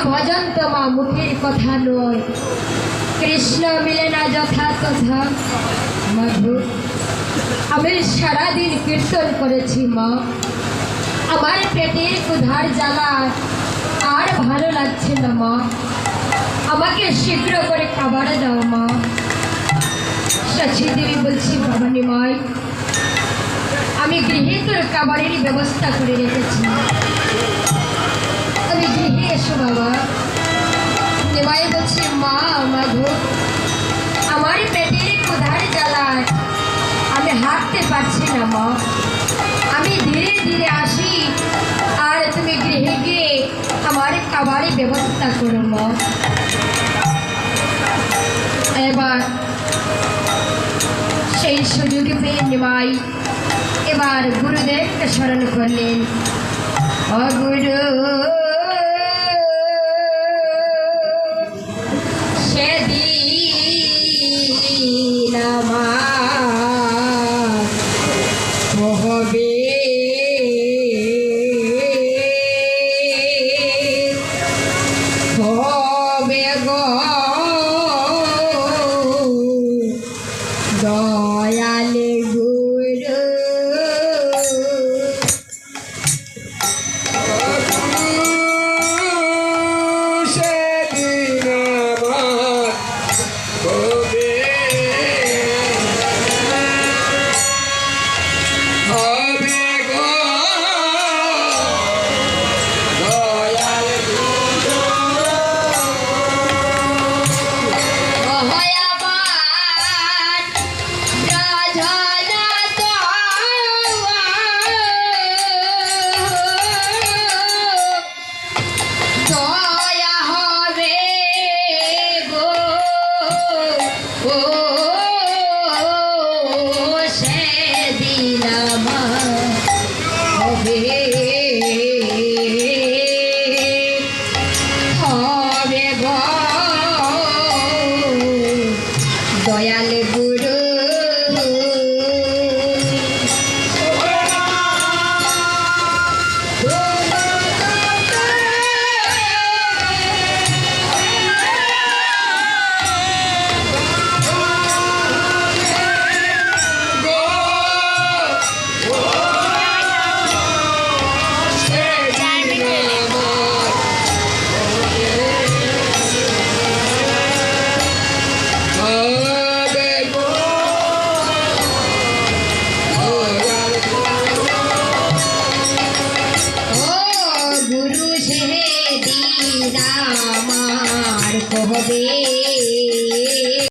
ভজন তোমা মুখের কথা নয়, কৃষ্ণ মিলে না যথা তথা। মাধু, আমি সারাদিন কীর্তন করেছি মা, আমার পেটের ক্ষুধার জ্বালা আর ভালো লাগছে না মা, আমাকে শীঘ্র করে খাবার দাও মা। সচি দেবী বলছি, বাবা নিমাই, আমি গৃহে তোর খাবারের ব্যবস্থা করে রেখেছি, আমি গৃহে এসো বাবা। নিমাই বলছি, মা মাধু, আমার পেটের ক্ষুধার জ্বালায় আমি হাঁটতে পারছি না মা, আমি ধীরে ধীরে আসি, আর তুমি গৃহে গিয়ে আমার খাবারের ব্যবস্থা করো মা। এবার সেই সুযোগ পেয়ে নিমাই এবার গুরুদেবকে স্মরণ করলেন। অগুরু সেদিন আমার হবে হবে গো দয়ালে গুরু, সেদিন আমার হবে হবে গো দয়াল গুরু। হয় আমার রাজনাত দয়া হবে গো, ও সেদিন আমার হবে হবে গো দয়াল গুরু। Oh